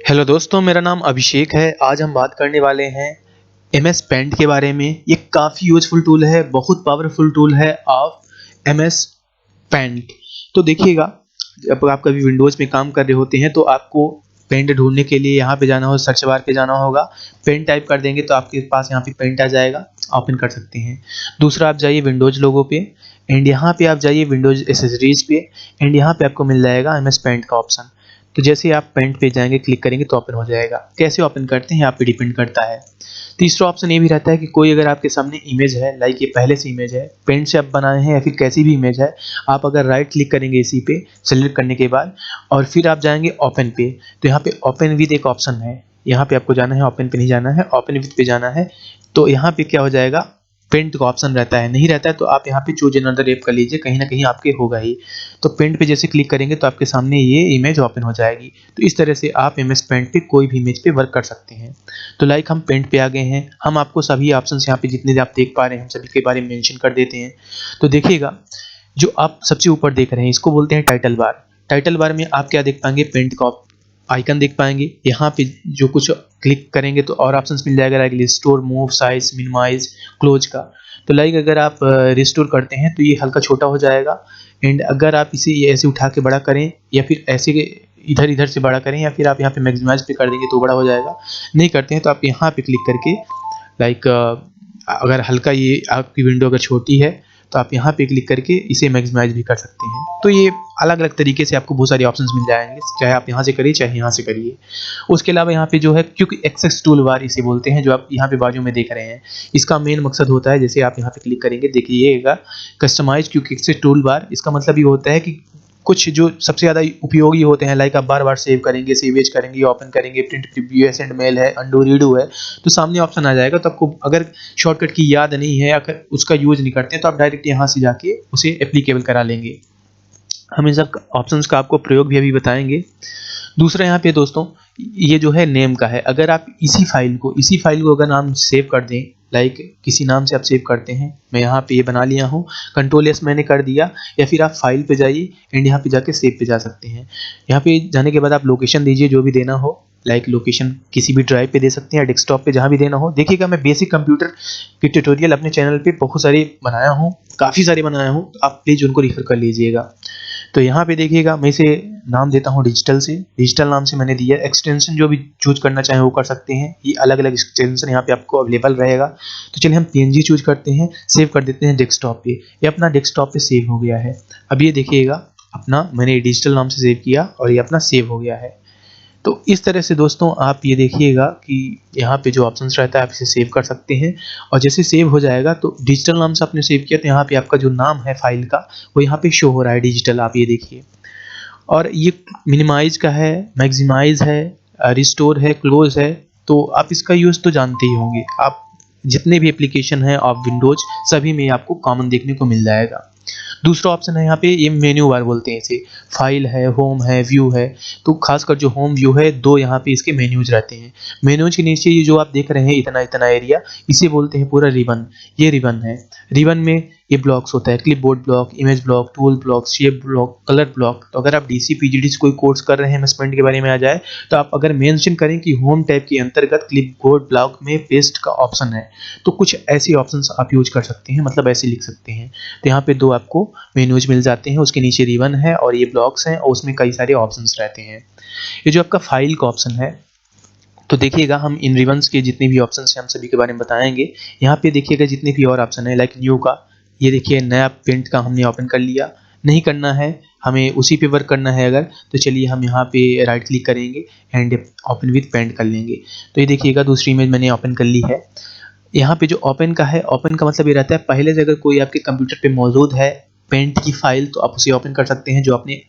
Hello दोस्तों, मेरा नाम अभिषेक है। आज हम बात करने वाले हैं एमएस पेंट के बारे में। ये काफ़ी यूज़फुल टूल है, बहुत पावरफुल टूल है ऑफ एमएस पेंट। तो देखिएगा, जब आप कभी विंडोज़ में काम कर रहे होते हैं तो आपको पेंट ढूँढने के लिए यहाँ पे जाना हो, सर्च बार पे जाना होगा। पेंट टाइप कर देंगे तो आपके पास यहाँ पे पेंट आ जाएगा, ओपन कर सकते हैं। दूसरा, आप जाइए विंडोज़ लोगो पे एंड यहाँ पे आप जाइए विंडोज़ एक्सेसरीज़ पे एंड यहाँ पे आपको मिल जाएगा एमएस पेंट का ऑप्शन। तो जैसे ही आप पेंट पे जाएंगे, क्लिक करेंगे तो ओपन हो जाएगा। कैसे ओपन करते हैं आप पे डिपेंड करता है। तीसरा ऑप्शन ये भी रहता है कि कोई अगर आपके सामने इमेज है, लाइक ये पहले से इमेज है, पेंट से आप बनाए हैं या फिर कैसी भी इमेज है, आप अगर राइट क्लिक करेंगे इसी पे सेलेक्ट करने के बाद और फिर आप जाएंगे ओपन पे, तो यहाँ पे ओपन विद एक ऑप्शन है। यहाँ पे आपको जाना है, ओपन पे नहीं जाना है, ओपन विद पे जाना है। तो यहाँ पे क्या हो जाएगा, पेंट का ऑप्शन रहता है। नहीं रहता है तो आप यहाँ पे चूज अनदर ऐप कर लीजिए, कहीं ना कहीं आपके होगा ही। तो पेंट पे जैसे क्लिक करेंगे तो आपके सामने ये इमेज ओपन हो जाएगी। तो इस तरह से आप एमएस पेंट पे कोई भी इमेज पे वर्क कर सकते हैं। तो लाइक हम पेंट पे आ गए हैं, हम आपको सभी ऑप्शंस यहाँ पे जितने आप देख पा रहे हैं हम सभी के बारे में मेंशन कर देते हैं। तो देखिएगा, जो आप सबसे ऊपर देख रहे हैं इसको बोलते हैं टाइटल बार। टाइटल बार में आप क्या देख पाएंगे, पेंट का आइकन देख पाएंगे। यहाँ पे जो कुछ क्लिक करेंगे तो और ऑप्शंस मिल जाएगा, like restore, move, size, minimize, close का। तो लाइक अगर आप रिस्टोर करते हैं तो ये हल्का छोटा हो जाएगा एंड अगर आप इसे ऐसे उठा के बड़ा करें या फिर ऐसे इधर इधर से बड़ा करें या फिर आप यहाँ पे मैक्सिमाइज पे कर देंगे तो बड़ा हो जाएगा। नहीं करते हैं तो आप यहाँ पे क्लिक करके लाइक अगर हल्का ये आपकी विंडो अगर छोटी है तो आप यहाँ पे क्लिक करके इसे मैक्सिमाइज भी कर सकते हैं। तो ये अलग अलग तरीके से आपको बहुत सारे ऑप्शंस मिल जाएंगे, चाहे आप यहाँ से करिए चाहे यहाँ से करिए। उसके अलावा यहाँ पे जो है क्विक एक्सेस टूल बार इसे बोलते हैं, जो आप यहाँ पे बाजू में देख रहे हैं। इसका मेन मकसद होता है, जैसे आप यहाँ पे क्लिक करेंगे देखिएगा, customize quick access toolbar. इसका मतलब ये होता है कि कुछ जो सबसे ज़्यादा उपयोगी होते हैं, लाइक आप बार बार सेव करेंगे, सेवेज करेंगे, ओपन करेंगे, प्रिंट प्रीव्यू है, सेंड मेल है, अंडू रीडू है, तो सामने ऑप्शन आ जाएगा। तो आपको अगर शॉर्टकट की याद नहीं है, अगर उसका यूज नहीं करते हैं तो आप डायरेक्ट यहाँ से जाके उसे एप्लीकेबल करा लेंगे। हम इन सब ऑप्शंस का आपको प्रयोग भी अभी बताएंगे। दूसरा यहाँ पे दोस्तों, ये जो है नेम का है। अगर आप इसी फाइल को अगर नाम सेव कर दें, लाइक किसी नाम से आप सेव करते हैं, मैं यहाँ पे ये बना लिया हूँ, कंट्रोल एस मैंने कर दिया, या फिर आप फाइल पे जाइए एंड यहाँ पे जाके सेव पे जा सकते हैं। यहाँ पे जाने के बाद आप लोकेशन दीजिए जो भी देना हो, लाइक लोकेशन किसी भी ड्राइव पे दे सकते हैं, डेस्कटॉप पे, जहाँ भी देना हो। देखिएगा, मैं बेसिक कंप्यूटर की ट्यूटोरियल अपने चैनल पे बहुत सारे बनाया हूँ, काफ़ी सारे बनाया हूँ, तो आप प्लीज़ उनको रेफर कर लीजिएगा। तो यहाँ पे देखिएगा, मैं इसे नाम देता हूँ डिजिटल से, डिजिटल नाम से मैंने दिया। एक्सटेंशन जो भी चूज करना चाहें वो कर सकते हैं, ये अलग अलग एक्सटेंशन यहाँ पे आपको अवेलेबल रहेगा। तो चलिए हम पीएनजी चूज करते हैं, सेव कर देते हैं डेस्कटॉप पे। ये अपना डेस्कटॉप पे सेव हो गया है। अब ये देखिएगा, अपना मैंने डिजिटल नाम से सेव किया और ये अपना सेव हो गया है। तो इस तरह से दोस्तों आप ये देखिएगा कि यहाँ पे जो ऑप्शंस रहता है आप इसे सेव कर सकते हैं। और जैसे सेव हो जाएगा तो डिजिटल नाम से आपने सेव किया तो यहाँ पे आपका जो नाम है फाइल का वो यहाँ पे शो हो रहा है डिजिटल, आप ये देखिए। और ये मिनिमाइज का है, मैक्सिमाइज है, रिस्टोर है, क्लोज है। तो आप इसका यूज़ तो जानते ही होंगे, आप जितने भी एप्लीकेशन हैं ऑफ विंडोज सभी में आपको कॉमन देखने को मिल जाएगा। दूसरा ऑप्शन है यहाँ पे, ये मेन्यू बार बोलते हैं इसे। फाइल है, होम है, व्यू है। तो खासकर जो होम व्यू है, दो यहाँ पे इसके मेन्यूज रहते हैं। मेन्यूज के नीचे ये जो आप देख रहे हैं इतना इतना एरिया, इसे बोलते हैं पूरा रिबन। ये रिबन है। रिबन में ये ब्लॉक्स होता है, clipboard block, image block, tool block, shape block, colour block. तो अगर आप डीसी पीजीडी से कोई कोर्स कर रहे हैं इन्वेस्टमेंट के बारे में आ जाए तो आप अगर मेंशन करें कि होम टैब के अंतर्गत क्लिपबोर्ड ब्लॉक में पेस्ट का ऑप्शन है, तो कुछ ऐसे ऑप्शंस आप यूज कर सकते हैं, मतलब ऐसे लिख सकते हैं। तो यहाँ पे दो आपको मेन्यूज मिल जाते हैं, उसके नीचे रिबन है और ये ब्लॉक्स हैं और उसमें कई सारे ऑप्शंस रहते हैं। ये जो आपका फाइल का ऑप्शन है, तो देखिएगा हम इन रिबन्स के जितने भी ऑप्शंस हैं हम सभी के बारे में बताएंगे। यहाँ पे देखिएगा जितने भी और ऑप्शन है, लाइक न्यू का, ये देखिए नया पेंट का हमने ओपन कर लिया। नहीं करना है हमें, उसी पे वर्क करना है अगर, तो चलिए हम यहाँ पे राइट क्लिक करेंगे एंड ओपन विथ पेंट कर लेंगे। तो ये देखिएगा दूसरी इमेज मैंने ओपन कर ली है। यहाँ पे जो ओपन का है, ओपन का मतलब ये रहता है पहले से अगर कोई आपके कंप्यूटर पे मौजूद है पेंट की फाइल तो आप उसे ओपन कर सकते हैं जो आपने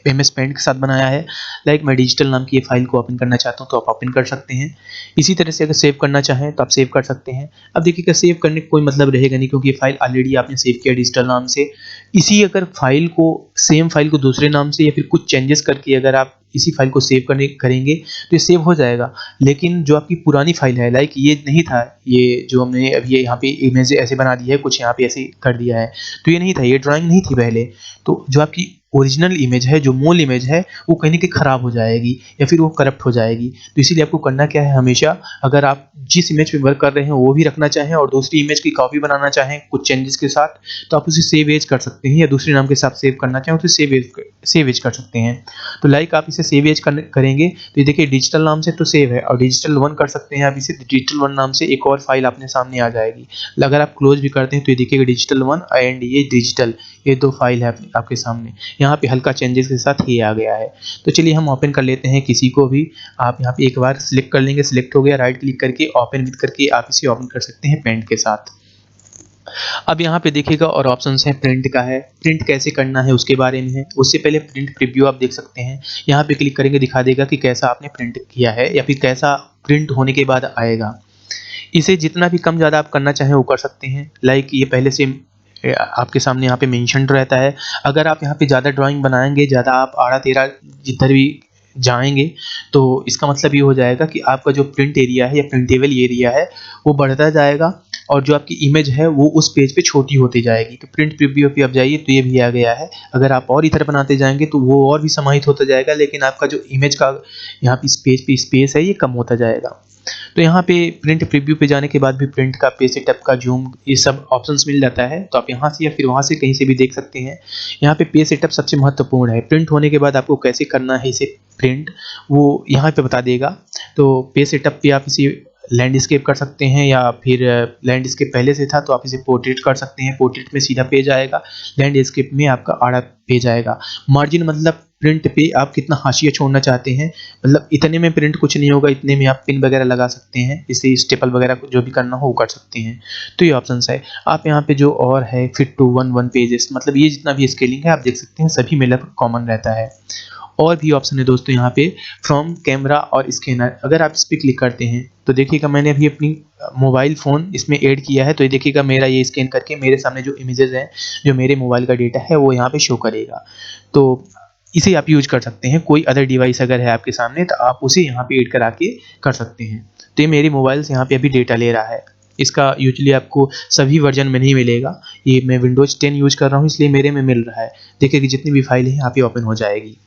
एमएस पेंट के साथ बनाया है। लाइक मैं डिजिटल नाम की ये फाइल को ओपन करना चाहता हूँ तो आप ओपन कर सकते हैं। इसी तरह से अगर सेव करना चाहें तो आप सेव कर सकते हैं। अब देखिएगा, सेव करने का कोई मतलब रहेगा नहीं क्योंकि ये फाइल ऑलरेडी आपने सेव किया डिजिटल नाम से। इसी अगर फाइल को, सेम फाइल को दूसरे नाम से या फिर कुछ चेंजेस करके अगर आप इसी फाइल को सेव करेंगे तो ये सेव हो जाएगा। लेकिन जो आपकी पुरानी फाइल है, लाइक ये नहीं था, ये जो हमने अभी यहाँ पे इमेज ऐसे बना दी है, कुछ यहाँ पे ऐसे कर दिया है, तो ये नहीं था, ये ड्राइंग नहीं थी पहले। तो जो आपकी ओरिजिनल इमेज है, जो मूल इमेज है, वो कहीं न कहीं खराब हो जाएगी या फिर वो करप्ट हो जाएगी। तो इसीलिए आपको करना क्या है, हमेशा अगर आप जिस इमेज पे वर्क कर रहे हैं वो भी रखना चाहें और दूसरी इमेज की कॉपी बनाना चाहें कुछ चेंजेस के साथ, तो आप उसे सेव एज कर सकते हैं, या दूसरे नाम के साथ सेव करना चाहें उसे सेव एज कर सकते हैं। तो लाइक आप इसे सेव एज करेंगे तो ये देखिए डिजिटल नाम से तो सेव है, और डिजिटल 1 कर सकते हैं आप इसे, डिजिटल 1 नाम से एक और फाइल अपने सामने आ जाएगी। अगर आप क्लोज भी करते हैं तो ये देखिएगा डिजिटल 1 एंड ये डिजिटल, ये 2 फाइल है आपके सामने। यहाँ पे हल्का चेंजेस के साथ ये आ गया है। तो चलिए हम ओपन कर लेते हैं किसी को भी। आप यहाँ पे एक बार सिलेक्ट कर लेंगे, सिलेक्ट हो गया, राइट क्लिक करके ओपन विद करके आप इसे ओपन कर सकते हैं पेंट के साथ। अब यहाँ पे देखिएगा और ऑप्शंस हैं, प्रिंट का है, प्रिंट कैसे करना है उसके बारे में है। उससे पहले प्रिंट प्रीव्यू आप देख सकते हैं, यहाँ पे क्लिक करेंगे दिखा देगा कि कैसा आपने प्रिंट किया है या फिर कैसा प्रिंट होने के बाद आएगा। इसे जितना भी कम ज़्यादा आप करना चाहें वो कर सकते हैं। लाइक ये पहले से आपके सामने यहाँ पे मेंशन रहता है। अगर आप यहाँ पे ज़्यादा ड्राइंग बनाएंगे, ज़्यादा आप आड़ा टेढ़ा जिधर भी जाएंगे, तो इसका मतलब ये हो जाएगा कि आपका जो प्रिंट एरिया है या प्रिंटेबल एरिया है वो बढ़ता जाएगा, और जो आपकी इमेज है वो उस पेज पे छोटी होती जाएगी। तो प्रिंट प्रीव्यू पे आप जाइए तो ये भी आ गया है। अगर आप और इधर बनाते जाएंगे तो वो और भी समाहित होता जाएगा, लेकिन आपका जो इमेज का यहाँ पे स्पेस है ये कम होता जाएगा। तो यहाँ पे प्रिंट प्रीव्यू पे जाने के बाद भी प्रिंट का पेज सेटअप का जूम ये सब ऑप्शंस मिल जाता है, तो आप यहाँ से या फिर वहाँ से कहीं से भी देख सकते हैं। यहाँ पे पेज सेटअप सबसे महत्वपूर्ण है, प्रिंट होने के बाद आपको कैसे करना है इसे प्रिंट, वो यहाँ पे बता देगा। तो पेज सेटअप पे आप इसे लैंडस्केप कर सकते हैं, या फिर लैंडस्केप पहले से था तो आप इसे पोर्ट्रेट कर सकते हैं, पोर्ट्रेट में सीधा पेज आएगा, लैंडस्केप में आपका आड़ा पेज आएगा। मार्जिन मतलब प्रिंट पे आप कितना हाशिया छोड़ना चाहते हैं, मतलब इतने में प्रिंट कुछ नहीं होगा, इतने में आप पिन वगैरह लगा सकते हैं, इसे स्टेपल वगैरह जो भी करना हो वो कर सकते हैं। तो ये ऑप्शंस है। आप यहाँ पे जो और है फिट टू वन पेजेस, मतलब ये जितना भी स्केलिंग है आप देख सकते हैं सभी में लगभग कॉमन रहता है। और भी ऑप्शन है दोस्तों यहाँ पे, फ्रॉम कैमरा और स्कैनर। अगर आप इस पर क्लिक करते हैं तो देखिएगा मैंने अभी अपनी मोबाइल फ़ोन इसमें ऐड किया है, तो ये देखिएगा मेरा ये स्कैन करके मेरे सामने जो इमेजेस हैं, जो मेरे मोबाइल का डेटा है वो यहाँ पे शो करेगा। तो इसे आप यूज कर सकते हैं। कोई अदर डिवाइस अगर है आपके सामने तो आप उसे यहाँ पे ऐड करा के कर सकते हैं। तो ये मेरी मोबाइल से यहाँ पे अभी डेटा ले रहा है। इसका यूजुअली आपको सभी वर्जन में नहीं मिलेगा, ये मैं विंडोज 10 यूज कर रहा हूँ इसलिए मेरे में मिल रहा है। देखिए कि जितनी भी फाइल है यहाँ पे ओपन हो जाएगी।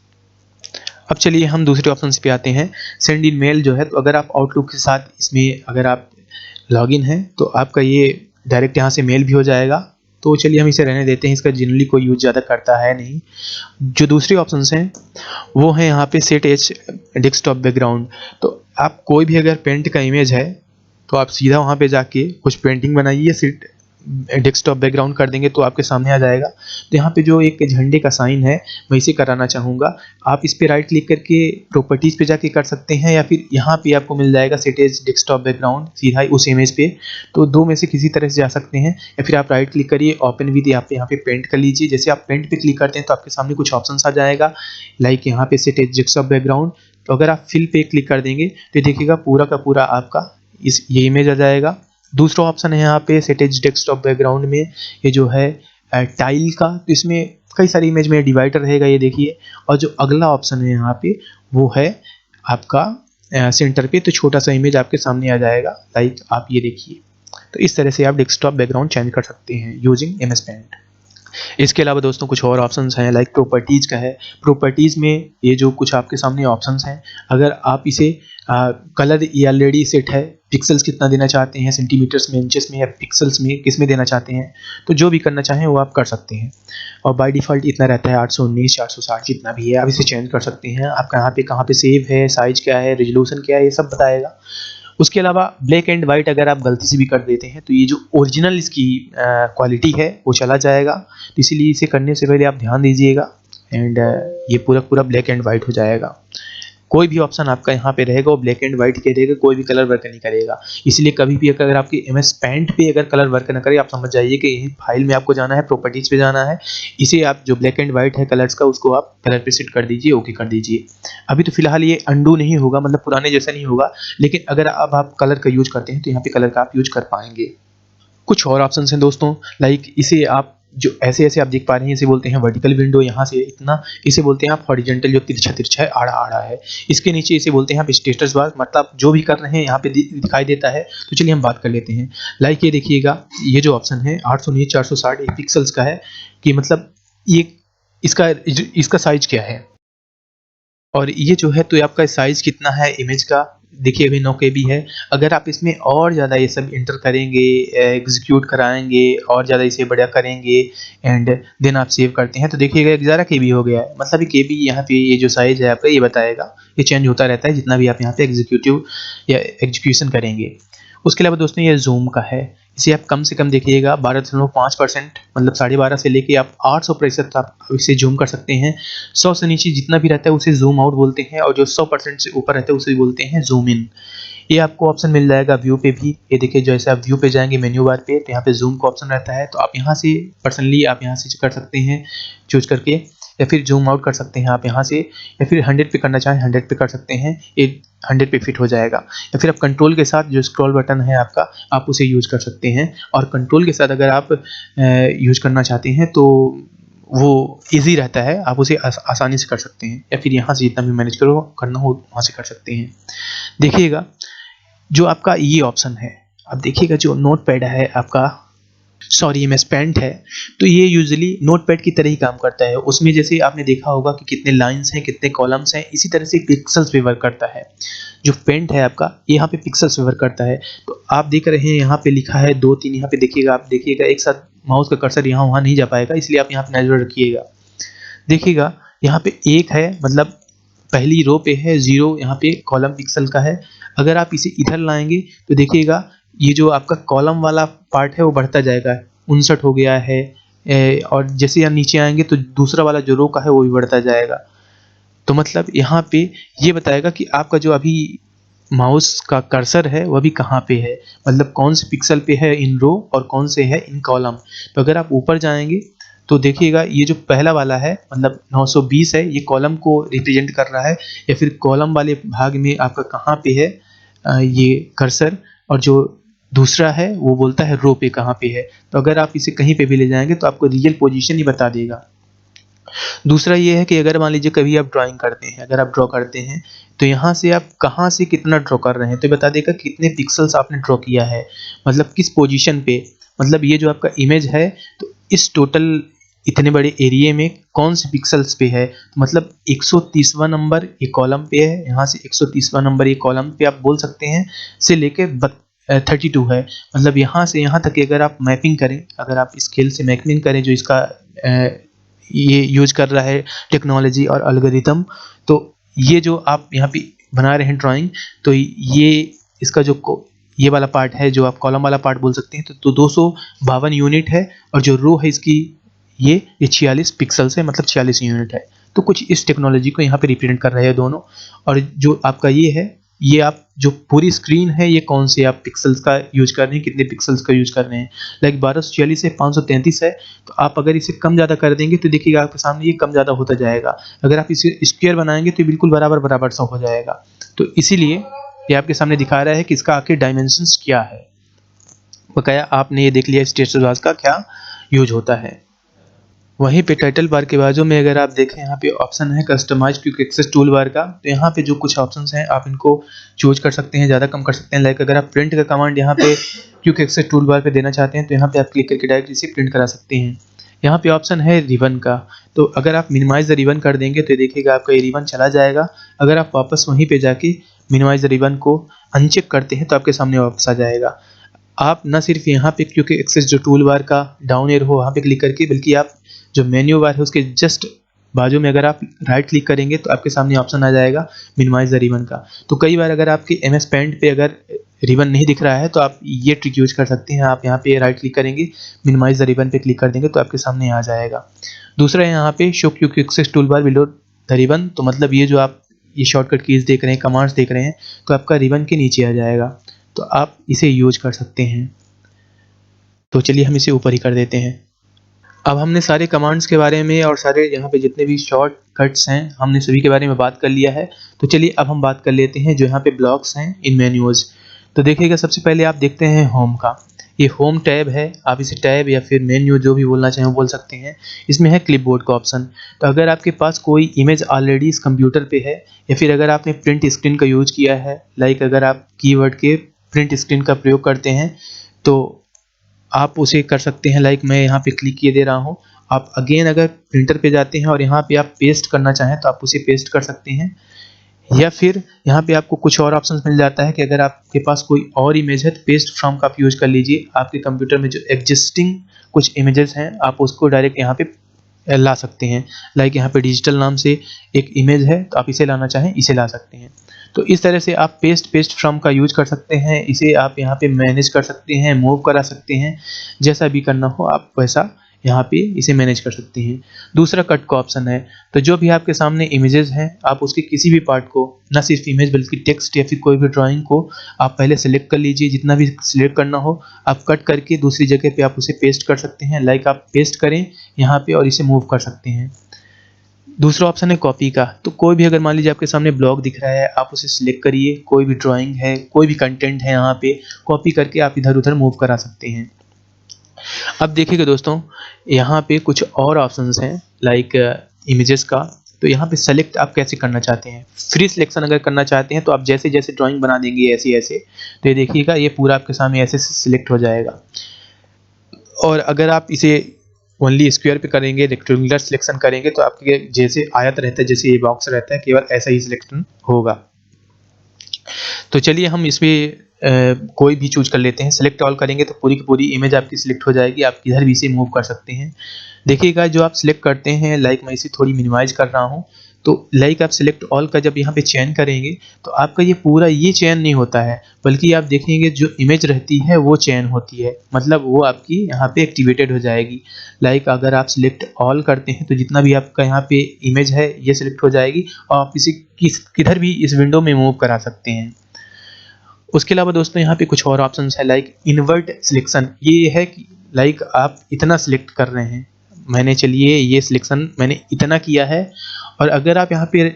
अब चलिए हम दूसरे ऑप्शन पे आते हैं, सेंड इन मेल जो है। तो अगर आप आउटलुक के साथ इसमें अगर आप लॉगिन हैं तो आपका ये डायरेक्ट यहाँ से मेल भी हो जाएगा। तो चलिए हम इसे रहने देते हैं, इसका जनरली कोई यूज ज़्यादा करता है नहीं। जो दूसरे ऑप्शंस हैं वो हैं यहाँ पे सेट एज डेस्कटॉप बैकग्राउंड। तो आप कोई भी अगर पेंट का इमेज है तो आप सीधा वहाँ पे जाके कुछ पेंटिंग बनाइए, सेट डेस्कटॉप बैकग्राउंड कर देंगे तो आपके सामने आ जाएगा। तो यहाँ पे जो एक झंडे का साइन है मैं इसे कराना चाहूँगा। आप इस पे राइट क्लिक करके प्रॉपर्टीज़ पे जाके कर सकते हैं, या फिर यहाँ पे आपको मिल जाएगा सेट एज डेस्कटॉप बैकग्राउंड सीधा ही उस इमेज पे। तो दो में से किसी तरह से जा सकते हैं, या फिर आप राइट क्लिक करिए ओपन विद, यहाँ पे पेंट कर लीजिए। जैसे आप पेंट पे क्लिक करते हैं तो आपके सामने कुछ ऑप्शन आ जाएगा, लाइक यहाँ पे सेट एज डेस्कटॉप बैकग्राउंड। तो अगर आप फिल पे क्लिक कर देंगे तो देखिएगा पूरा का पूरा आपका ये इमेज आ जाएगा। दूसरा ऑप्शन है यहाँ पे सेट एज डेस्कटॉप बैकग्राउंड में, ये जो है टाइल का, तो इसमें कई सारी इमेज में डिवाइडर रहेगा ये देखिए। और जो अगला ऑप्शन है यहाँ पे वो है आपका सेंटर पे, तो छोटा सा इमेज आपके सामने आ जाएगा, लाइक आप ये देखिए। तो इस तरह से आप डेस्कटॉप बैकग्राउंड चेंज कर सकते हैं यूजिंग MS पेंट। इसके अलावा दोस्तों कुछ और ऑप्शंस हैं, लाइक प्रॉपर्टीज़ का है। प्रॉपर्टीज़ में ये जो कुछ आपके सामने ऑप्शंस हैं, अगर आप इसे कलर ये ऑलरेडी सेट है, पिक्सल्स कितना देना चाहते हैं, सेंटीमीटर्स में, इंचेस में या पिक्सल्स में, किस में देना चाहते हैं, तो जो भी करना चाहें वो आप कर सकते हैं। और बाय डिफ़ॉल्ट इतना रहता है 819 460 जितना भी है, आप इसे चेंज कर सकते हैं। आपका कहाँ पे सेव है, साइज क्या है, रेजोल्यूशन क्या है, ये सब बताएगा। उसके अलावा ब्लैक एंड वाइट अगर आप गलती से भी कर देते हैं तो ये जो ओरिजिनल इसकी क्वालिटी है वो चला जाएगा। तो इसीलिए इसे करने से पहले आप ध्यान दीजिएगा, एंड ये पूरा ब्लैक एंड वाइट हो जाएगा। कोई भी ऑप्शन आपका यहाँ पे रहेगा वो ब्लैक एंड वाइट के रहेगा, कोई भी कलर वर्क नहीं करेगा। इसलिए कभी भी अगर आपकी MS पेंट पे अगर कलर वर्क ना करे, आप समझ जाइए कि यही फाइल में आपको जाना है, प्रॉपर्टीज पे जाना है। इसे आप जो ब्लैक एंड वाइट है कलर्स का, उसको आप कलर पे सेट कर दीजिए, ओके कर दीजिए। अभी तो फिलहाल ये अंडू नहीं होगा, मतलब पुराने जैसा नहीं होगा, लेकिन अगर अब आप कलर का यूज करते हैं तो यहाँ पे कलर का आप यूज कर पाएंगे। कुछ और ऑप्शन हैं दोस्तों, लाइक इसे आप जो ऐसे आप देख पा रहे हैं, इसे बोलते हैं वर्टिकल विंडो, यहाँ से इतना, इसे बोलते हैं आप हॉरिजॉन्टल जो तिरछा है, आड़ा है। इसके नीचे इसे बोलते हैं आप स्टेटस बार, मतलब जो भी कर रहे हैं यहाँ पे दिखाई देता है। तो चलिए हम बात कर लेते हैं। लाइक ये देखिएगा, ये जो ऑप्शन है 819 460 पिक्सल्स का है, कि मतलब ये इसका इसका साइज क्या है, और ये जो है तो आपका साइज कितना है इमेज का, देखिए अभी 9 KB है। अगर आप इसमें और ज़्यादा ये सब इंटर करेंगे, एग्जीक्यूट कराएंगे और ज़्यादा इसे बड़ा करेंगे एंड देन आप सेव करते हैं तो देखिएगा 11 KB हो गया है। मतलब ये KB यहाँ पे ये जो साइज है आपका ये बताएगा, ये चेंज होता रहता है जितना भी आप यहाँ पे एग्जीक्यूटिव या एग्जीक्यूशन करेंगे। उसके अलावा दोस्तों ये जूम का है, इसे आप कम से कम देखिएगा 12.5% मतलब 12.5 से लेके आप 800% आप इसे जूम कर सकते हैं। 100 से नीचे जितना भी रहता है उसे जूम आउट बोलते हैं, और जो 100% से ऊपर रहता है उसे बोलते हैं जूम इन। ये आपको ऑप्शन मिल जाएगा व्यू पे भी, ये देखिए जैसे आप व्यू पे जाएंगे मेन्यू बार पे तो यहाँ पे जूम का ऑप्शन रहता है, तो आप यहाँ से पर्सनली आप यहाँ से कर सकते हैं चूज करके, या फिर जूम आउट कर सकते हैं आप यहाँ से, या फिर 100 पे करना चाहें 100 पे कर सकते हैं, ये 100 पे फिट हो जाएगा। या फिर आप कंट्रोल के साथ जो स्क्रॉल बटन है आपका आप उसे यूज कर सकते हैं, और कंट्रोल के साथ अगर आप यूज करना चाहते हैं तो वो इजी रहता है, आप उसे आसानी से कर सकते हैं, या फिर यहाँ से जितना भी मैनेज करो करना हो वहाँ से कर सकते हैं। देखिएगा जो आपका ये ऑप्शन है, अब देखिएगा जो नोटपैड है आपका, सॉरी एमएस पेंट है, तो ये यूजुअली नोटपैड की तरह ही काम करता है। उसमें जैसे आपने देखा होगा कि कितने लाइंस हैं कितने कॉलम्स हैं, इसी तरह से पिक्सल्स पे वर्क करता है। जो पेंट है आपका यहाँ पे पिक्सल्स पे वर्क करता है। तो आप देख रहे हैं यहाँ पे लिखा है 2 3, यहाँ पे देखिएगा, आप देखिएगा एक साथ माउस का कर्सर यहाँ वहाँ नहीं जा पाएगा, इसलिए आप यहाँ पे नजर रखिएगा। देखिएगा यहाँ पे 1 है मतलब पहली रो पे है, 0 यहाँ पे कॉलम पिक्सल का है। अगर आप इसे इधर लाएंगे तो देखिएगा ये जो आपका कॉलम वाला पार्ट है वो बढ़ता जाएगा, 59 हो गया है। और जैसे यहाँ नीचे आएंगे तो दूसरा वाला जो रो का है वो भी बढ़ता जाएगा। तो मतलब यहाँ पे ये बताएगा कि आपका जो अभी माउस का कर्सर है वह भी कहाँ पे है, मतलब कौन से पिक्सल पे है इन रो और कौन से है इन कॉलम। तो अगर आप ऊपर जाएंगे तो देखिएगा ये जो पहला वाला है मतलब 920 है, ये कॉलम को रिप्रेजेंट कर रहा है, या फिर कॉलम वाले भाग में आपका कहाँ पे है ये कर्सर, और जो दूसरा है वो बोलता है रो पे कहाँ पे है। तो अगर आप इसे कहीं पे भी ले जाएंगे तो आपको रियल पोजीशन ही बता देगा। दूसरा ये है कि अगर मान लीजिए कभी आप ड्राइंग करते हैं, अगर आप ड्रॉ करते हैं तो यहाँ से आप कहाँ से कितना ड्रॉ कर रहे हैं तो बता देगा कितने पिक्सल्स आपने ड्रॉ किया है, मतलब किस पोजीशन पे। मतलब ये जो आपका इमेज है तो इस टोटल इतने बड़े एरिया में कौन से पिक्सल्स पे है, तो मतलब 130वां नंबर ये कॉलम पे है, यहाँ से 130वां नंबर ये कॉलम पे आप बोल सकते हैं, से लेके 32 है। मतलब यहाँ से यहाँ तक अगर आप मैपिंग करें, अगर आप स्केल से मैपिंग करें जो इसका ये यूज कर रहा है टेक्नोलॉजी और एल्गोरिथम, तो ये जो आप यहाँ पे बना रहे हैं ड्राइंग, तो ये इसका जो ये वाला पार्ट है जो आप कॉलम वाला पार्ट बोल सकते हैं, तो 252 यूनिट है, और जो रो है इसकी ये 46 पिक्सल्स है, मतलब 46 यूनिट है। तो कुछ इस टेक्नोलॉजी को यहाँ पे रिप्रेजेंट कर रहे हैं दोनों। और जो आपका ये है, ये आप जो पूरी स्क्रीन है ये कौन से आप पिक्सल्स का यूज कर रहे हैं, कितने पिक्सल्स का यूज कर रहे हैं, लाइक 1246 से 533 है। तो आप अगर इसे कम ज़्यादा कर देंगे तो देखिएगा आपके सामने ये कम ज़्यादा होता जाएगा। अगर आप इसे स्क्वायर बनाएंगे तो बिल्कुल बराबर बराबर सा हो जाएगा। तो इसीलिए ये आपके सामने दिखा रहा है कि इसका आखिर डायमेंशंस क्या है। बकाया आपने ये देख लिया स्टेटस बार का क्या यूज होता है। वहीं पे टाइटल बार के बाजू में अगर आप देखें यहाँ पे ऑप्शन है customize quick access toolbar का, तो यहाँ पे जो कुछ ऑप्शंस हैं आप इनको चूज कर सकते हैं, ज़्यादा कम कर सकते हैं। लाइक अगर आप प्रिंट का कमांड यहाँ पे क्विक एक्सेस टूल बार पे देना चाहते हैं तो यहाँ पे आप क्लिक करके डायरेक्ट इसे प्रिंट करा सकते हैं। यहाँ पे ऑप्शन है रिबन का, तो अगर आप मिनिमाइज द रिबन कर देंगे तो देखिएगा आपका ये रिबन चला जाएगा। अगर आप वापस वहीं पे जाके मिनिमाइज द रिबन को अनचेक करते हैं तो आपके सामने वापस आ जाएगा। आप न सिर्फ यहाँ पे क्योंकि एक्सेस जो टूल बार का डाउन एरो हो वहाँ पे क्लिक करके, बल्कि आप जो मेन्यू बार है उसके जस्ट बाजू में अगर आप राइट क्लिक करेंगे तो आपके सामने ऑप्शन आ जाएगा मिनिमाइज द रिबन का। तो कई बार अगर आपके एमएस पेंट पे अगर रिबन नहीं दिख रहा है तो आप ये ट्रिक यूज कर सकते हैं। आप यहाँ पे राइट क्लिक करेंगे, मिनिमाइज द रिबन पे क्लिक कर देंगे तो आपके सामने आ जाएगा। दूसरा यहाँ पे show quick access toolbar below the ribbon, तो मतलब ये जो आप ये शॉर्टकट कीज देख रहे हैं, कमांड्स देख रहे हैं, तो आपका रिबन के नीचे आ जाएगा, तो आप इसे यूज कर सकते हैं। तो चलिए हम इसे ऊपर ही कर देते हैं। अब हमने सारे कमांड्स के बारे में और सारे यहाँ पे जितने भी शॉर्टकट्स हैं हमने सभी के बारे में बात कर लिया है। तो चलिए अब हम बात कर लेते हैं जो यहाँ पे ब्लॉक्स हैं इन मेन्यूज। तो देखिएगा सबसे पहले आप देखते हैं होम का, ये होम टैब है, आप इसे टैब या फिर मेन्यू जो भी बोलना चाहें वो बोल सकते हैं। इसमें है क्लिपबोर्ड का ऑप्शन। तो अगर आपके पास कोई इमेज ऑलरेडी इस कंप्यूटर पे है, या फिर अगर आपने प्रिंट स्क्रीन का यूज किया है, लाइक अगर आप कीवर्ड के प्रिंट स्क्रीन का प्रयोग करते हैं तो आप उसे कर सकते हैं। लाइक मैं यहाँ पे क्लिक किए दे रहा हूँ आप अगेन अगर प्रिंटर पे जाते हैं और यहाँ पे आप पेस्ट करना चाहें तो आप उसे पेस्ट कर सकते हैं, या फिर यहाँ पे आपको कुछ और ऑप्शंस मिल जाता है कि अगर आपके पास कोई और इमेज है तो पेस्ट फ्रॉम का आप यूज कर लीजिए। आपके कंप्यूटर में जो एग्जिस्टिंग कुछ इमेजेस हैं आप उसको डायरेक्ट यहाँ पे ला सकते हैं। लाइक यहाँ पे डिजिटल नाम से एक इमेज है तो आप इसे लाना चाहें इसे ला सकते हैं। तो इस तरह से आप पेस्ट फ्रॉम का यूज कर सकते हैं। इसे आप यहाँ पे मैनेज कर सकते हैं, मूव करा सकते हैं, जैसा भी करना हो आप वैसा यहाँ पे इसे मैनेज कर सकते हैं। दूसरा कट का ऑप्शन है, तो जो भी आपके सामने इमेजेस हैं आप उसके किसी भी पार्ट को, ना सिर्फ इमेज बल्कि टेक्स्ट या फिर कोई भी ड्राइंग को आप पहले सेलेक्ट कर लीजिए। जितना भी सिलेक्ट करना हो आप कट करके दूसरी जगह पे आप उसे पेस्ट कर सकते हैं। लाइक आप पेस्ट करें यहाँ पे और इसे मूव कर सकते हैं। दूसरा ऑप्शन है कॉपी का, तो कोई भी अगर मान लीजिए आपके सामने ब्लॉग दिख रहा है आप उसे सिलेक्ट करिए, कोई भी ड्राइंग है, कोई भी कंटेंट है, यहाँ पे कॉपी करके आप इधर उधर मूव करा सकते हैं। अब देखिएगा दोस्तों, यहाँ पे कुछ और ऑप्शंस हैं लाइक इमेजेस का। तो यहाँ पे सेलेक्ट आप कैसे करना चाहते हैं, फ्री सिलेक्शन अगर करना चाहते हैं तो आप जैसे जैसे ड्राइंग बना देंगे ऐसे ऐसे, तो ये देखिएगा ये पूरा आपके सामने ऐसे सिलेक्ट हो जाएगा। और अगर आप इसे ओनली स्क्वायर पे करेंगे, रेक्टेंगुलर सिलेक्शन करेंगे तो आपके जैसे आयत रहता है, जैसे ये बॉक्स रहता है, केवल ऐसा ही सिलेक्शन होगा। तो चलिए हम इसमें कोई भी चूज कर लेते हैं। सेलेक्ट ऑल करेंगे तो पूरी की पूरी इमेज आपकी सिलेक्ट हो जाएगी, आप किधर भी इसे मूव कर सकते हैं। देखिएगा जो आप सिलेक्ट करते हैं, लाइक मैं इसे थोड़ी मिनिमाइज कर रहा हूँ, तो लाइक आप सिलेक्ट ऑल का जब यहाँ पे चयन करेंगे तो आपका ये पूरा ये चयन नहीं होता है, बल्कि आप देखेंगे जो इमेज रहती है वो चयन होती है, मतलब वो आपकी यहाँ पे एक्टिवेटेड हो जाएगी। लाइक अगर आप सिलेक्ट ऑल करते हैं तो जितना भी आपका यहाँ पे इमेज है ये सिलेक्ट हो जाएगी और आप इसे किधर भी इस विंडो में मूव करा सकते हैं। उसके अलावा दोस्तों यहाँ पे कुछ और ऑप्शंस है लाइक इन्वर्ट सिलेक्शन। ये है कि लाइक आप इतना सिलेक्ट कर रहे हैं, मैंने चलिए ये सिलेक्शन मैंने इतना किया है, और अगर आप यहाँ पे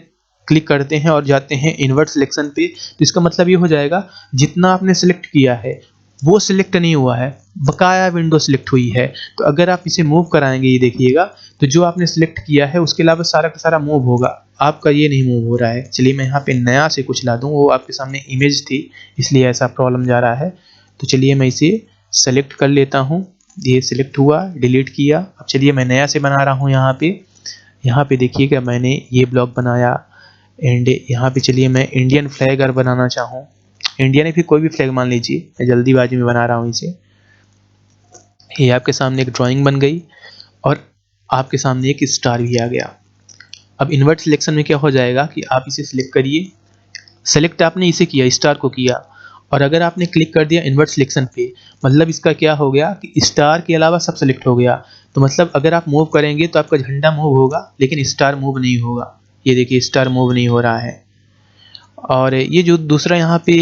क्लिक करते हैं और जाते हैं इन्वर्ट सिलेक्शन पे तो इसका मतलब ये हो जाएगा जितना आपने सिलेक्ट किया है वो सिलेक्ट नहीं हुआ है, बकाया विंडो सिलेक्ट हुई है। तो अगर आप इसे मूव कराएंगे ये देखिएगा तो जो आपने सिलेक्ट किया है उसके अलावा सारा का सारा मूव होगा, आपका ये नहीं मूव हो रहा है। चलिए मैं यहाँ पे नया से कुछ ला दूँ, वो आपके सामने इमेज थी इसलिए ऐसा प्रॉब्लम जा रहा है। तो चलिए मैं इसे सेलेक्ट कर लेता हूँ, ये सिलेक्ट हुआ, डिलीट किया। अब चलिए मैं नया से बना रहा हूँ। यहाँ पे देखिएगा मैंने ये ब्लॉक बनाया एंड यहाँ पे चलिए मैं इंडियन फ्लैग अगर बनाना चाहूँ, इंडिया ने फिर कोई भी फ्लैग मान लीजिए, मैं जल्दीबाजी में बना रहा हूँ इसे। ये आपके सामने एक ड्राइंग बन गई और आपके सामने एक स्टार भी आ गया। अब इन्वर्ट सिलेक्शन में क्या हो जाएगा कि आप इसे सिलेक्ट करिए, सेलेक्ट आपने इसे किया, स्टार को किया, और अगर आपने क्लिक कर दिया इन्वर्ट सिलेक्शन पे, मतलब इसका क्या हो गया कि स्टार के अलावा सब सेलेक्ट हो गया। तो मतलब अगर आप मूव करेंगे तो आपका झंडा मूव होगा लेकिन स्टार मूव नहीं होगा। ये देखिए स्टार मूव नहीं हो रहा है। और ये जो दूसरा यहाँ पे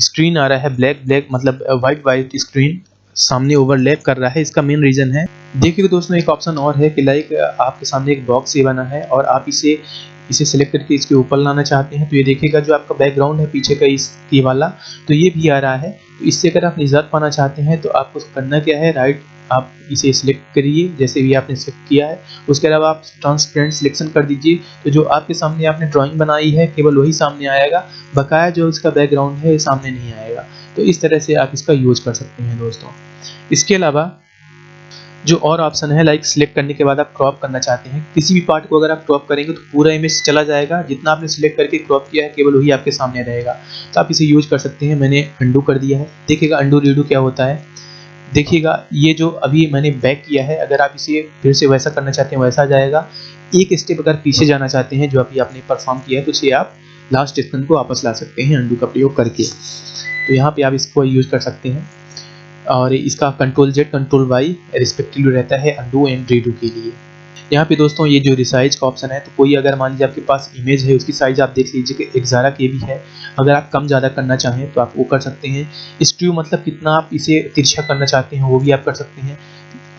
स्क्रीन आ रहा है ब्लैक ब्लैक, मतलब वाइट स्क्रीन सामने ओवरलैप कर रहा है, इसका मेन रीज़न है, देखिए दोस्तों एक ऑप्शन और है कि लाइक आपके सामने एक बॉक्स ये बना है और आप इसे सेलेक्ट करके इसके ऊपर लाना चाहते हैं। तो ये देखिएगा जो आपका बैकग्राउंड है पीछे का ये वाला, तो ये भी आ रहा है। तो इससे अगर आप निजात पाना चाहते हैं तो आपको करना क्या है, राइट आप इसे सिलेक्ट करिए जैसे भी आपने सिलेक्ट किया है। उसके अलावा आप ट्रांसपेरेंट सिलेक्शन कर दीजिए, तो जो आपके सामने आपने ड्राइंग बनाई है केवल वही सामने आएगा, बकाया जो इसका बैकग्राउंड है सामने नहीं आएगा। तो इस तरह से आप इसका यूज कर सकते हैं दोस्तों। इसके अलावा जो और ऑप्शन है लाइक सिलेक्ट करने के बाद आप क्रॉप करना चाहते हैं, किसी भी पार्ट को अगर आप क्रॉप करेंगे तो पूरा इमेज चला जाएगा, जितना आपने सिलेक्ट करके क्रॉप किया है केवल वही आपके सामने रहेगा। तो आप इसे यूज कर सकते हैं। मैंने अंडू कर दिया है, देखिएगा अंडू रीडू क्या होता है। देखिएगा ये जो अभी मैंने बैक किया है, अगर आप इसे फिर से वैसा करना चाहते हैं वैसा जाएगा। एक स्टेप अगर पीछे जाना चाहते हैं जो अभी आपने परफॉर्म किया है तो इसे आप लास्ट स्टेप को वापस ला सकते हैं अंडू का प्रयोग करके। तो यहाँ पे आप इसको यूज कर सकते हैं और इसका control Z control Y respectively रहता है अंडू एंड रीडू के लिए। यहाँ पे दोस्तों ये जो रिसाइज का ऑप्शन है, तो कोई अगर मान लीजिए आपके पास इमेज है उसकी साइज आप देख लीजिए कि 11 KB है, अगर आप कम ज़्यादा करना चाहें तो आप वो कर सकते हैं। स्क्यू मतलब कितना आप इसे तिरछा करना चाहते हैं वो भी आप कर सकते हैं।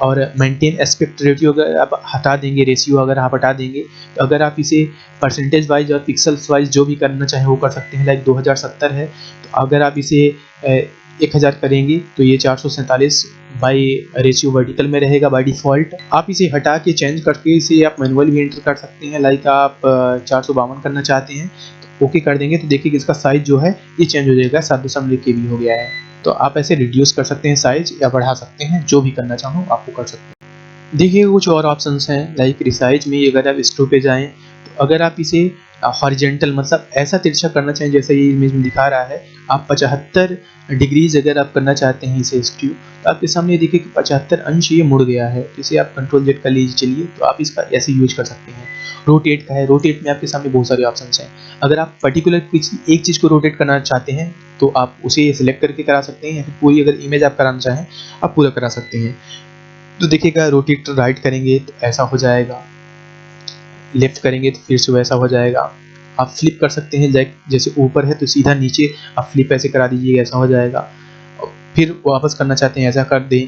और मेंटेन एस्पेक्ट रेशियो अगर आप हटा देंगे, रेशियो अगर आप हटा देंगे, तो अगर आप इसे परसेंटेज वाइज और पिक्सल्स वाइज जो भी करना चाहें वो कर सकते हैं। लाइक 2070 है तो अगर आप इसे 1000 करेंगे तो ये 447 बाई रेशियो वर्टिकल में रहेगा बाय डिफ़ॉल्ट। आप इसे हटा के चेंज करके इसे आप मैनुअल भी एंटर कर सकते हैं। लाइक आप 452 करना चाहते हैं तो ओके कर देंगे तो देखिए इसका साइज जो है ये चेंज हो जाएगा, 7.1 KB हो गया है। तो आप ऐसे रिड्यूस कर सकते हैं साइज या बढ़ा सकते हैं, जो भी करना चाहो आप वो कर सकते हैं। देखिए कुछ और ऑप्शंस हैं, लाइक रिसाइज में अगर आप स्क्रू पे जाएं तो अगर आप इसे हॉरिजेंटल मतलब ऐसा तिरछा करना चाहें जैसा ये इमेज में दिखा रहा है, आप 75 डिग्रीज अगर आप करना चाहते हैं इसे स्क्रू, तो आपके सामने देखिए कि 75 अंश ये मुड़ गया है। इसे आप कंट्रोल जेड कर लीजिए चलिए, तो आप इसका ऐसे यूज कर सकते हैं। रोटेट का है, रोटेट में आपके सामने बहुत सारे ऑप्शंस हैं। अगर आप पर्टिकुलर किसी एक चीज़ को रोटेट करना चाहते हैं तो आप उसे सिलेक्ट करके करा सकते हैं, या फिर पूरी अगर इमेज आप कराना चाहें आप पूरा करा सकते हैं। तो देखिएगा रोटेट राइट करेंगे तो ऐसा हो जाएगा, लेफ्ट करेंगे तो फिर से वैसा हो जाएगा। आप फ्लिप कर सकते हैं, लाइक जैसे ऊपर है तो सीधा नीचे आप फ्लिप ऐसे करा दीजिए, ऐसा हो जाएगा। और फिर वापस करना चाहते हैं ऐसा कर दें।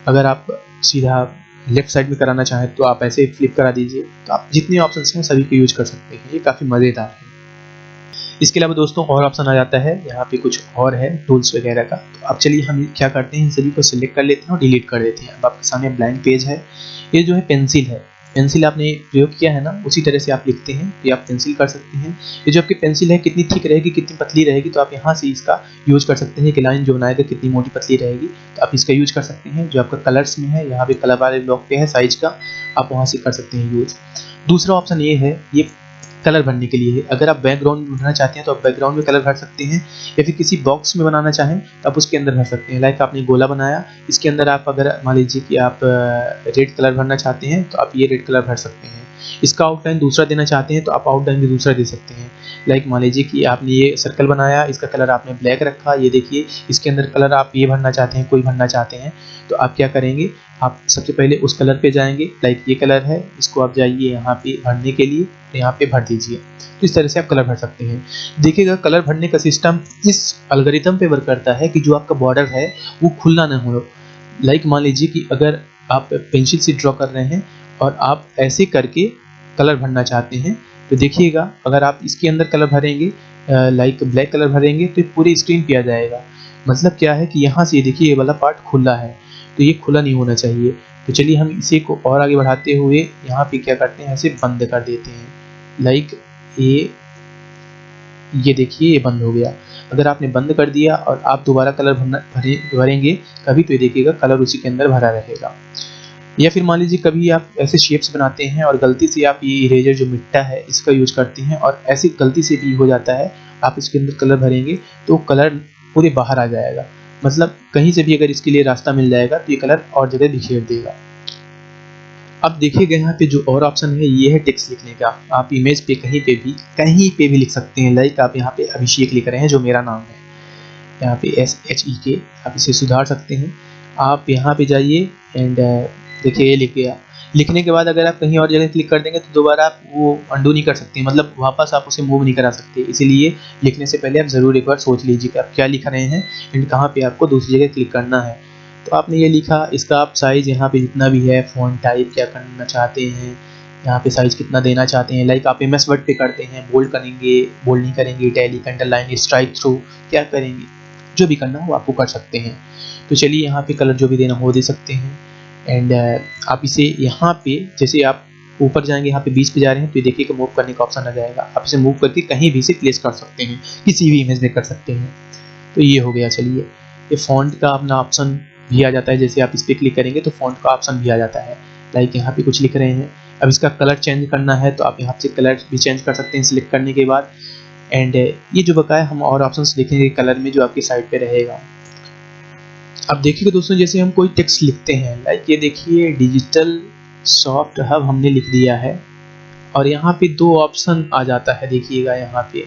अगर आप सीधा लेफ्ट साइड में कराना चाहें तो आप ऐसे फ्लिप करा दीजिए। तो आप जितने ऑप्शंस हैं सभी को यूज कर सकते हैं, ये काफ़ी मज़ेदार है। इसके अलावा दोस्तों और ऑप्शन आ जाता है, यहाँ पे कुछ और है टूल्स वगैरह का। तो अब चलिए हम क्या करते हैं, इन सभी को सिलेक्ट कर लेते हैं और डिलीट कर देते हैं। अब आपके सामने ब्लैंक पेज है। ये जो है पेंसिल है, पेंसिल आपने प्रयोग किया है ना, उसी तरह से आप लिखते हैं, ये आप पेंसिल कर सकते हैं। ये जो आपकी पेंसिल है कितनी थिक रहेगी कितनी पतली रहेगी, तो आप यहाँ से इसका यूज कर सकते हैं कि लाइन जो बनाएगा कितनी मोटी पतली रहेगी, तो आप इसका यूज कर सकते हैं। जो आपका कलर्स में है, यहाँ पे कलर वाले ब्लॉक पे है साइज का, आप वहाँ से कर सकते हैं यूज। दूसरा ऑप्शन ये है, ये कलर भरने के लिए है। अगर आप बैकग्राउंड भरना चाहते हैं तो आप बैकग्राउंड में कलर भर सकते हैं, या फिर किसी बॉक्स में बनाना चाहें तो आप उसके अंदर भर सकते हैं। लाइक आपने गोला बनाया, इसके अंदर आप अगर मान लीजिए कि आप रेड कलर भरना चाहते हैं तो आप ये रेड कलर भर सकते हैं। इसका आउटलाइन दूसरा देना चाहते हैं तो आप आउटलाइन भी दूसरा दे सकते हैं। लाइक मान लीजिए कि आपने ये सर्कल बनाया, इसका कलर आपने ब्लैक रखा, ये देखिए इसके अंदर कलर आप ये भरना चाहते हैं, कोई भरना चाहते हैं, तो आप क्या करेंगे, आप सबसे पहले उस कलर पे जाएंगे। लाइक ये कलर है, इसको आप जाइए यहाँ पे भरने के लिए, तो यहाँ पे भर दीजिए। तो इस तरह से आप कलर भर सकते हैं। देखिएगा कलर भरने का सिस्टम इस एल्गोरिथम पे वर्क करता है कि जो आपका बॉर्डर है वो खुला ना हो। लाइक मान लीजिए कि अगर आप पेंसिल से ड्रॉ कर रहे हैं और आप ऐसे करके कलर भरना चाहते हैं, तो देखिएगा अगर आप इसके अंदर कलर भरेंगे, लाइक ब्लैक कलर भरेंगे, तो ये पूरी स्क्रीन पे आ जाएगा। मतलब क्या है कि यहाँ से देखिए ये वाला पार्ट खुला है, तो ये खुला नहीं होना चाहिए। तो चलिए हम इसे को और आगे बढ़ाते हुए यहाँ पे क्या करते हैं, ऐसे बंद कर देते हैं। लाइक ये देखिए ये बंद हो गया। अगर आपने बंद कर दिया और आप दोबारा कलर भरेंगे कभी, तो ये देखिएगा कलर उसी के अंदर भरा रहेगा। या फिर मान लीजिए कभी आप ऐसे शेप्स बनाते हैं और गलती से आप ये इरेजर जो मिटता है इसका यूज करते हैं और ऐसी गलती से भी हो जाता है, आप इसके अंदर कलर भरेंगे तो कलर पूरे बाहर आ जाएगा। मतलब कहीं से भी अगर इसके लिए रास्ता मिल जाएगा तो ये कलर और जगह बिखेर देगा। अब देखिएगा यहाँ पे जो और ऑप्शन है ये है टेक्स्ट लिखने का। आप इमेज पे कहीं पे भी लिख सकते हैं। लाइक आप यहाँ पे अभिषेक लिख रहे हैं जो मेरा नाम है, यहाँ पे SHEK, आप इसे सुधार सकते हैं। आप यहाँ पे जाइए एंड देखिए ये लिख गया। लिखने के बाद अगर आप कहीं और जगह क्लिक कर देंगे तो दोबारा आप वो अंडू नहीं कर सकते, मतलब वापस आप उसे मूव नहीं करा सकते। इसीलिए लिखने से पहले आप ज़रूर एक बार सोच लीजिए कि आप क्या लिख रहे हैं एंड कहाँ पे आपको दूसरी जगह क्लिक करना है। तो आपने ये लिखा, इसका आप साइज़ यहाँ पे जितना भी है, फ़ॉन्ट टाइप क्या करना चाहते हैं, यहाँ पे साइज़ कितना देना चाहते हैं। लाइक आप MS वर्ड पे करते हैं, बोल्ड करेंगे, बोल्ड नहीं करेंगे, इटैलिक, अंडरलाइन, स्ट्राइक थ्रू, क्या करेंगे, जो भी करना हो वो आपको कर सकते हैं। तो चलिए यहाँ पे कलर जो भी देना हो दे सकते हैं एंड आप इसे यहाँ पे जैसे आप ऊपर जाएंगे, यहाँ पे बीच पे जा रहे हैं तो ये देखिए कि मूव करने का ऑप्शन आ जाएगा। आप इसे मूव करके कहीं भी से प्लेस कर सकते हैं, किसी भी इमेज में कर सकते हैं। तो ये हो गया। चलिए ये फ़ॉन्ट का अपना ऑप्शन भी आ जाता है, जैसे आप इस पर क्लिक करेंगे तो फ़ॉन्ट का ऑप्शन भी आ जाता है। लाइक यहाँ पे कुछ लिख रहे हैं, अब इसका कलर चेंज करना है तो आप यहाँ से कलर भी चेंज कर सकते हैं सिलेक्ट करने के बाद। एंड ये जो बकाया हम और ऑप्शंस देखेंगे कलर में जो आपकी साइड पे रहेगा। अब देखिए दोस्तों जैसे हम कोई टेक्स्ट लिखते हैं, लाइक ये देखिए डिजिटल सॉफ्ट हब हमने लिख दिया है और यहाँ पे दो ऑप्शन आ जाता है। देखिएगा यहाँ पे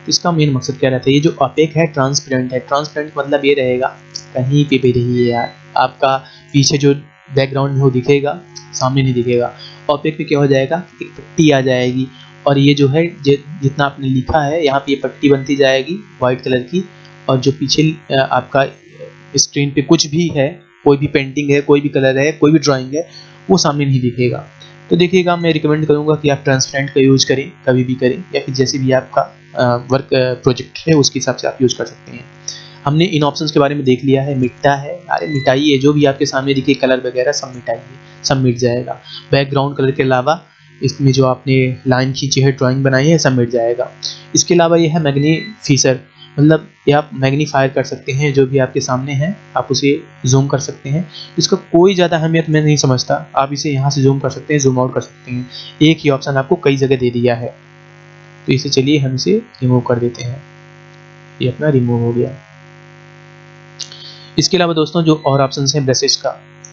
इसका मेन मकसद क्या रहता है, ये जो अपेक है ट्रांसपेरेंट है। ट्रांसपेरेंट मतलब ये रहेगा कहीं पे भी रहिए यार, आपका पीछे जो बैकग्राउंड में वो दिखेगा, सामने नहीं दिखेगा। ओपेक पे क्या हो जाएगा, एक पट्टी आ जाएगी और ये जो है जितना आपने लिखा है यहाँ पे ये पट्टी बनती जाएगी वाइट कलर की, और जो पीछे आपका स्क्रीन पे कुछ भी है, कोई भी पेंटिंग है, कोई भी कलर है, कोई भी ड्राइंग है, वो सामने नहीं दिखेगा। तो देखिएगा मैं रिकमेंड करूँगा कि आप ट्रांसपेरेंट का यूज़ करें, कभी भी करें, या फिर जैसे भी आपका वर्क प्रोजेक्ट है उसके हिसाब से आप यूज़ कर सकते हैं। हमने इन ऑप्शंस के बारे में देख लिया है। मिटता है, अरे मिटाइए, जो भी आपके सामने दिखे कलर वगैरह सब मिटाइए, सब मिट जाएगा। बैकग्राउंड कलर के अलावा इसमें जो आपने लाइन खींची है, ड्राइंग बनाई है, सब मिट जाएगा। इसके अलावा ये है मैग्नीफिशर। मतलब ये आप मैग्नीफायर कर सकते हैं, जो भी आपके सामने है आप उसे जूम कर सकते हैं। इसका कोई ज़्यादा अहमियत मैं नहीं समझता, आप इसे यहाँ से जूम कर सकते हैं, जूम आउट कर सकते हैं। एक ही ऑप्शन आपको कई जगह दे दिया है। तो इसे चलिए हम इसे रिमूव कर देते हैं। ये अपना रिमूव हो गया। इसके अलावा दोस्तों जो और ऑप्शन हैं ब्रशेस का,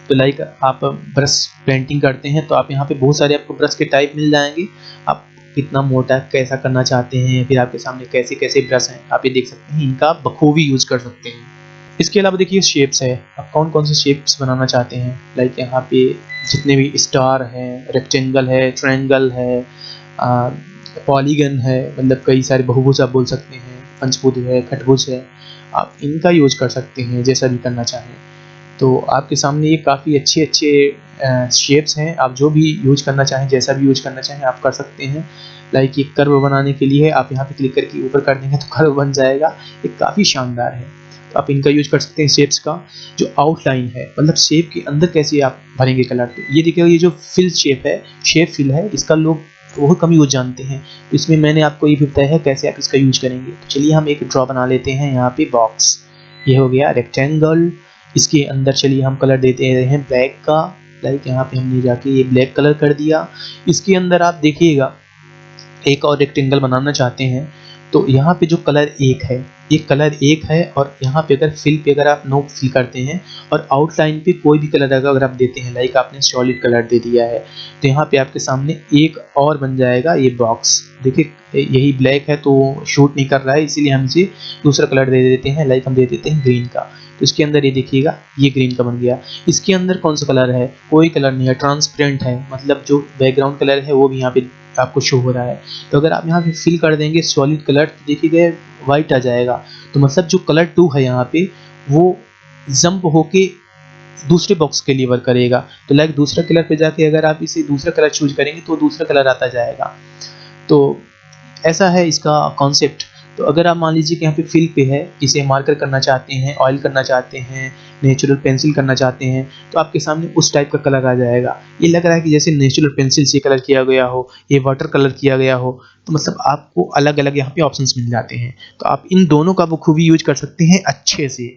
तो लाइक आप ब्रश पेंटिंग करते हैं तो आप यहाँ पे बहुत सारे आपको ब्रश के टाइप मिल जाएंगे। आप कितना मोटा कैसा करना चाहते हैं, फिर आपके सामने कैसे कैसे ब्रश हैं आप ये देख सकते हैं, इनका आप बखूबी यूज कर सकते हैं। इसके अलावा देखिए शेप्स है, आप कौन कौन से शेप्स बनाना चाहते हैं। लाइक यहाँ पे जितने भी स्टार हैं, रेक्टेंगल है, ट्रायंगल है, पॉलीगन है, मतलब कई सारे बहुभुज आप बोल सकते हैं, पंचभुज है, खटभुज है, आप इनका यूज कर सकते हैं जैसा भी करना चाहें। तो आपके सामने ये काफ़ी अच्छे अच्छे शेप्स हैं, आप जो भी यूज करना चाहें, जैसा भी यूज करना चाहें आप कर सकते हैं। लाइक ये कर्व बनाने के लिए आप यहाँ पे क्लिक करके ऊपर कर देंगे तो कर्व बन जाएगा, ये काफ़ी शानदार है। तो आप इनका यूज कर सकते हैं। शेप्स का जो आउटलाइन है, मतलब शेप के अंदर कैसे आप भरेंगे कलर, तो ये देखिए ये जो फिल शेप है, शेप फिल है, इसका लोग बहुत कम यूज जानते हैं। तो इसमें मैंने आपको ये भी बताया है कैसे आप इसका यूज करेंगे। तो चलिए हम एक ड्रॉ बना लेते हैं। यहाँ पे बॉक्स, ये हो गया रेक्टेंगल। इसके अंदर चलिए हम कलर देते हैं ब्लैक का। लाइक यहाँ पे हमने जाके ये ब्लैक कलर कर दिया। इसके अंदर आप देखिएगा एक और रेक्टेंगल बनाना चाहते हैं, तो यहाँ पे जो कलर एक है, ये कलर एक है, और यहाँ पे अगर फिल पे अगर आप नो फिल करते हैं और आउटलाइन पे कोई भी कलर अगर आप देते हैं, लाइक आपने सॉलिड कलर दे दिया है, तो यहाँ पे आपके सामने एक और बन जाएगा ये बॉक्स। देखिए यही ब्लैक है तो शूट नहीं कर रहा है, इसीलिए हम इसे दूसरा कलर दे देते हैं। लाइक हम दे देते हैं ग्रीन का, तो इसके अंदर ये देखिएगा ये ग्रीन का बन गया। इसके अंदर कौन सा कलर है, कोई कलर नहीं है, ट्रांसपेरेंट है, मतलब जो बैकग्राउंड कलर है वो भी यहाँ पे आपको शो हो रहा है। तो अगर आप यहाँ पे फिल कर देंगे सॉलिड कलर, तो देखिएगा वाइट आ जाएगा। तो मतलब जो कलर 2 है यहाँ पे वो जंप होके दूसरे बॉक्स के लिए वर्क करेगा। तो लाइक दूसरा कलर पे जाके अगर आप इसे दूसरा कलर चूज करेंगे तो दूसरा कलर आता जाएगा। तो ऐसा है इसका कॉन्सेप्ट। तो अगर आप मान लीजिए कि यहाँ पे फिल पे है, इसे मार्कर करना चाहते हैं, ऑयल करना चाहते हैं, नेचुरल पेंसिल करना चाहते हैं, तो आपके सामने उस टाइप का कलर आ जाएगा। ये लग रहा है कि जैसे नेचुरल पेंसिल से कलर किया गया हो, ये वाटर कलर किया गया हो, तो मतलब आपको अलग अलग यहाँ पे ऑप्शंस मिल जाते हैं। तो आप इन दोनों का बखूबी यूज कर सकते हैं अच्छे से।